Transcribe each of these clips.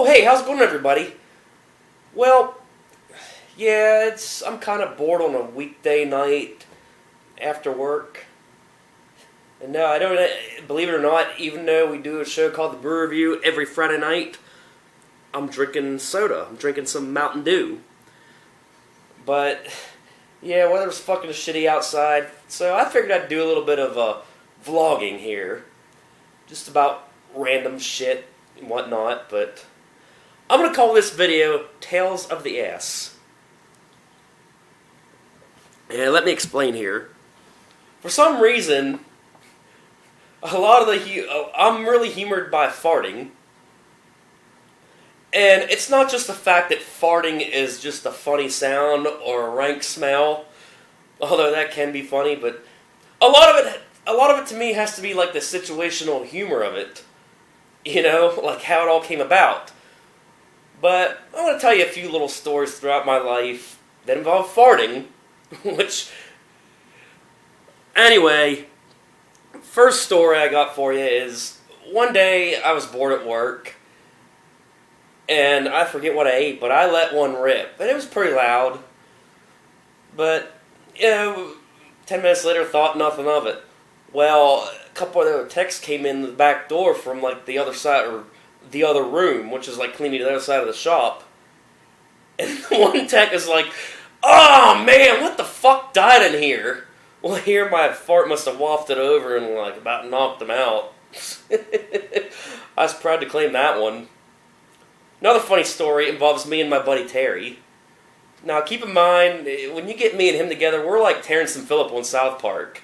Oh, hey, how's it going, everybody? Well, yeah, I'm kind of bored on a weekday night after work. And no, I don't, believe it or not, even though we do a show called The Brew Review every Friday night, I'm drinking soda. I'm drinking some Mountain Dew. But, yeah, weather's fucking shitty outside, so I figured I'd do a little bit of vlogging here. Just about random shit and whatnot, but I'm going to call this video Tales of the Ass. And let me explain here. For some reason, I'm really humored by farting. And it's not just the fact that farting is just a funny sound or a rank smell, although that can be funny, but a lot of it to me has to be like the situational humor of it. You know, like how it all came about. But I want to tell you a few little stories throughout my life that involve farting, which, anyway, first story I got for you is, one day I was bored at work, and I forget what I ate, but I let one rip, and it was pretty loud, but, you know, 10 minutes later, thought nothing of it. Well, a couple of other texts came in the back door from, like, the other side, or the other room, which is, like, cleaning the other side of the shop, and one tech is like, "Oh, man, what the fuck died in here?" Well, here my fart must have wafted over and, like, about knocked him out. I was proud to claim that one. Another funny story involves me and my buddy Terry. Now, keep in mind, when you get me and him together, we're like Terrence and Phillip on South Park.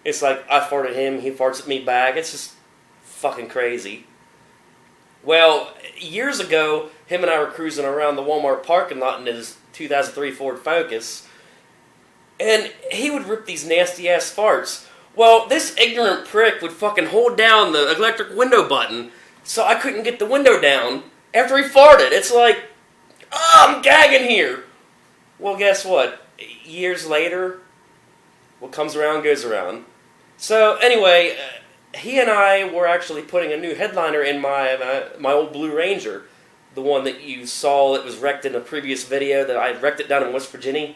It's like, I fart at him, he farts at me back. It's just fucking crazy. Well, years ago, him and I were cruising around the Walmart parking lot in his 2003 Ford Focus, and he would rip these nasty-ass farts. Well, this ignorant prick would fucking hold down the electric window button, so I couldn't get the window down after he farted. It's like, I'm gagging here. Well, guess what? Years later, what comes around goes around. So, anyway, he and I were actually putting a new headliner in my old Blue Ranger, the one that you saw that was wrecked in a previous video that I wrecked it down in West Virginia.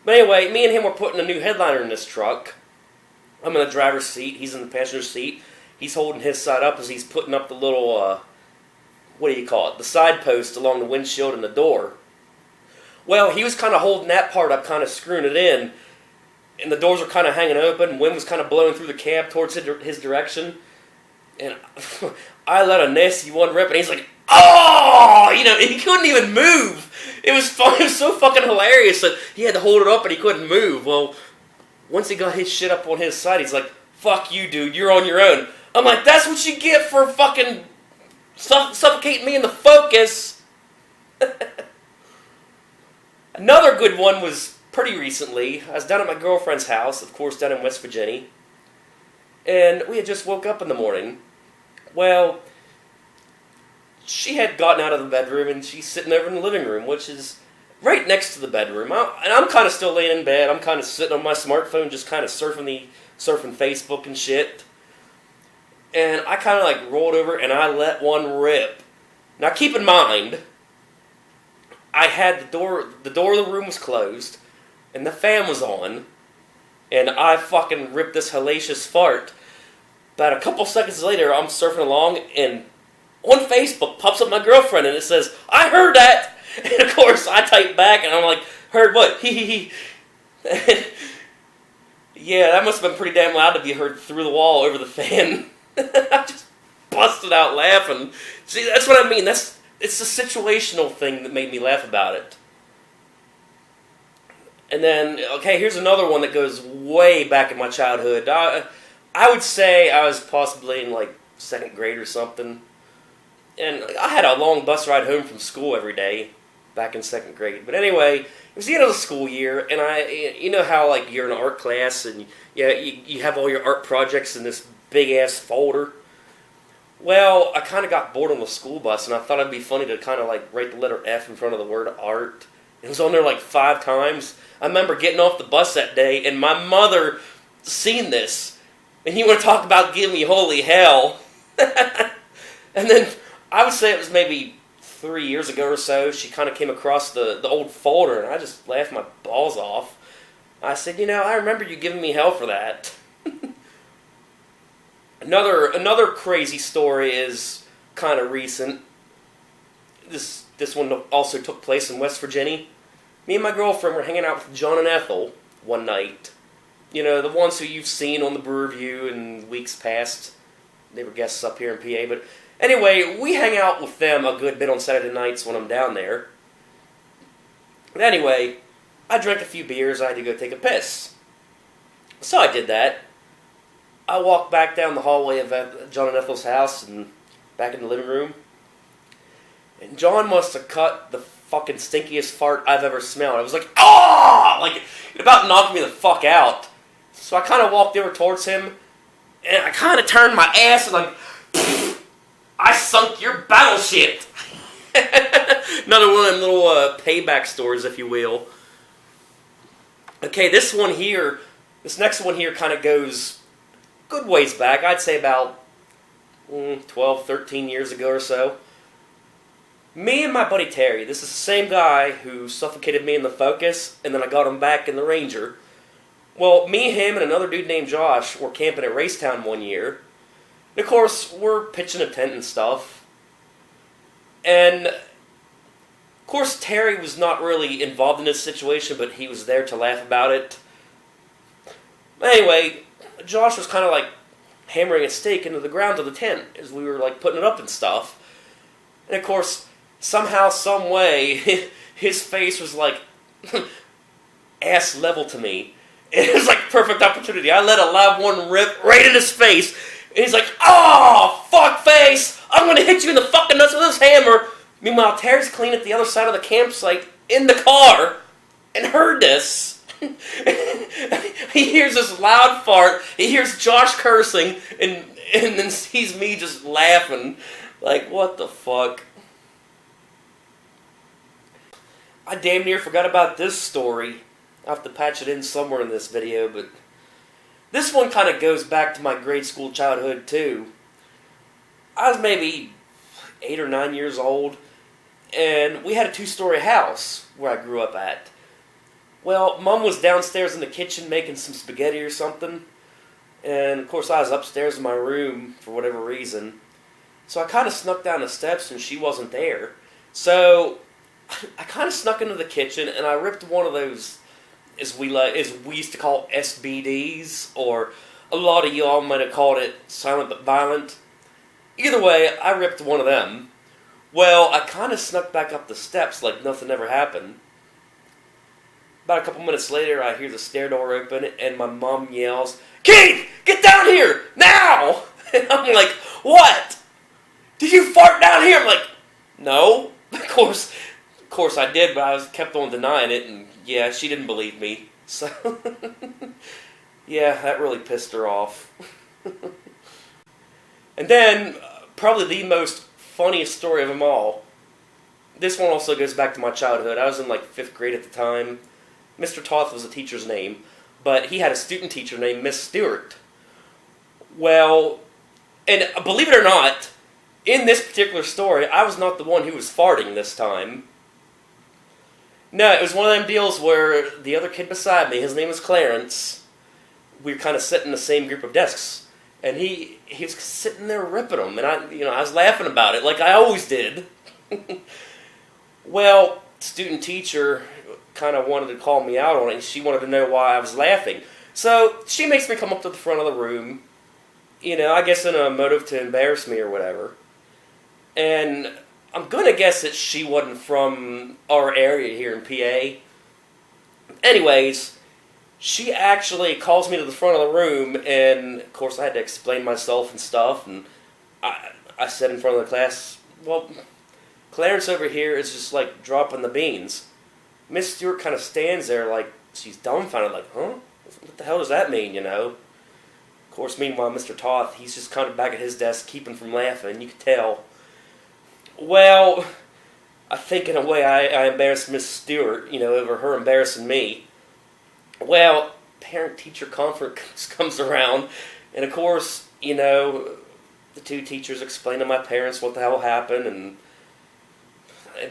But anyway, me and him were putting a new headliner in this truck. I'm in the driver's seat, he's in the passenger seat. He's holding his side up as he's putting up the little, what do you call it, the side post along the windshield and the door. Well, he was kind of holding that part up, kind of screwing it in, and the doors were kind of hanging open, wind was kind of blowing through the cab towards his direction, and I let a nasty one rip, and he's like, "Oh!" You know, he couldn't even move. It was fun. It was so fucking hilarious that he had to hold it up and he couldn't move. Well, once he got his shit up on his side, he's like, "Fuck you, dude, you're on your own." I'm like, that's what you get for fucking suffocating me in the Focus. Another good one was pretty recently. I was down at my girlfriend's house, of course, down in West Virginia. And we had just woke up in the morning. Well, she had gotten out of the bedroom and she's sitting over in the living room, which is right next to the bedroom. And I'm kind of still laying in bed. I'm kind of sitting on my smartphone, just kind of surfing Facebook and shit. And I kind of like rolled over and I let one rip. Now keep in mind, I had the door of the room was closed, and the fan was on, and I fucking ripped this hellacious fart. About a couple seconds later, I'm surfing along, and on Facebook pops up my girlfriend, and it says, "I heard that!" And of course, I type back, and I'm like, "Heard what?" Hee. Yeah, that must have been pretty damn loud to be heard through the wall over the fan. I just busted out laughing. See, that's what I mean. It's a situational thing that made me laugh about it. And then, okay, here's another one that goes way back in my childhood. I would say I was possibly in, like, 2nd grade or something. And I had a long bus ride home from school every day back in 2nd grade. But anyway, it was the end of the school year, and you know how, like, you're in an art class, and you have all your art projects in this big-ass folder? Well, I kind of got bored on the school bus, and I thought it'd be funny to kind of, like, write the letter F in front of the word art. It was on there, like, 5 times. I remember getting off the bus that day, and my mother seen this. And you want to talk about giving me holy hell. And then I would say it was maybe 3 years ago or so. She kind of came across the old folder, and I just laughed my balls off. I said, I remember you giving me hell for that. Another crazy story is kind of recent. This one also took place in West Virginia. Me and my girlfriend were hanging out with John and Ethel one night. The ones who you've seen on the Brew Review in weeks past. They were guests up here in PA. But anyway, we hang out with them a good bit on Saturday nights when I'm down there. But anyway, I drank a few beers. I had to go take a piss. So I did that. I walked back down the hallway of John and Ethel's house and back in the living room. And John must have cut the fucking stinkiest fart I've ever smelled. I was like, oh! Like, it about knocked me the fuck out. So I kind of walked over towards him, and I kind of turned my ass and like, I sunk your battleship. Another one of them little payback stories, if you will. Okay, this next one here kind of goes good ways back. I'd say about 12, 13 years ago or so. Me and my buddy Terry, this is the same guy who suffocated me in the Focus, and then I got him back in the Ranger. Well, me, him, and another dude named Josh were camping at Racetown one year. And of course, we're pitching a tent and stuff. And, of course, Terry was not really involved in this situation, but he was there to laugh about it. Anyway, Josh was kind of like hammering a stake into the ground of the tent as we were like putting it up and stuff. And, of course, somehow, some way, his face was like ass level to me. It was like perfect opportunity. I let a loud one rip right in his face. And he's like, oh, fuck face! I'm gonna hit you in the fucking nuts with this hammer! Meanwhile, Terry's clean at the other side of the campsite in the car and heard this. He hears this loud fart. He hears Josh cursing and then sees me just laughing. Like, what the fuck? I damn near forgot about this story. I'll have to patch it in somewhere in this video, but this one kind of goes back to my grade school childhood, too. I was maybe 8 or 9 years old, and we had a 2-story house where I grew up at. Well, Mom was downstairs in the kitchen making some spaghetti or something, and of course I was upstairs in my room for whatever reason. So I kind of snuck down the steps, and she wasn't there. So I kind of snuck into the kitchen, and I ripped one of those, as we used to call SBDs, or a lot of y'all might have called it silent but violent. Either way, I ripped one of them. Well, I kind of snuck back up the steps like nothing ever happened. About a couple minutes later, I hear the stair door open, and my mom yells, "Keith, get down here, now!" And I'm like, what? Did you fart down here? I'm like, no. Of course I did, but I kept on denying it, and yeah, she didn't believe me. So, yeah, that really pissed her off. And then, probably the most funniest story of them all. This one also goes back to my childhood. I was in like 5th grade at the time. Mr. Toth was the teacher's name, but he had a student teacher named Miss Stewart. Well, and believe it or not, in this particular story, I was not the one who was farting this time. No, it was one of them deals where the other kid beside me, his name was Clarence, we were kind of sitting in the same group of desks, and he was sitting there ripping them, and I was laughing about it like I always did. Well, student teacher kind of wanted to call me out on it, and she wanted to know why I was laughing. So she makes me come up to the front of the room, I guess in a motive to embarrass me or whatever. And I'm going to guess that she wasn't from our area here in PA. Anyways, she actually calls me to the front of the room, and of course I had to explain myself and stuff, and I said in front of the class, well, Clarence over here is just like dropping the beans. Miss Stewart kind of stands there like she's dumbfounded, like, huh? What the hell does that mean, Of course, meanwhile, Mr. Toth, he's just kind of back at his desk, keeping from laughing, you could tell. Well, I think in a way I embarrassed Miss Stewart, over her embarrassing me. Well, parent-teacher conference comes around, and of course, the two teachers explained to my parents what the hell happened, and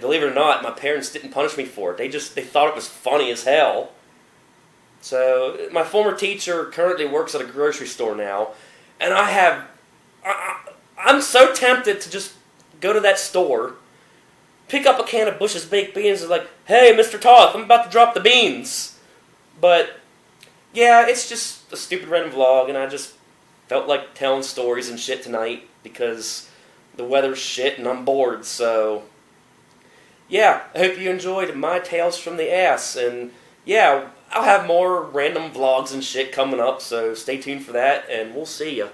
believe it or not, my parents didn't punish me for it. They thought it was funny as hell. So my former teacher currently works at a grocery store now, and I'm so tempted to just go to that store, pick up a can of Bush's baked beans, and like, hey, Mr. Toth, I'm about to drop the beans. But yeah, it's just a stupid random vlog, and I just felt like telling stories and shit tonight because the weather's shit and I'm bored. So yeah, I hope you enjoyed my tales from the ass, and yeah, I'll have more random vlogs and shit coming up, so stay tuned for that, and we'll see ya.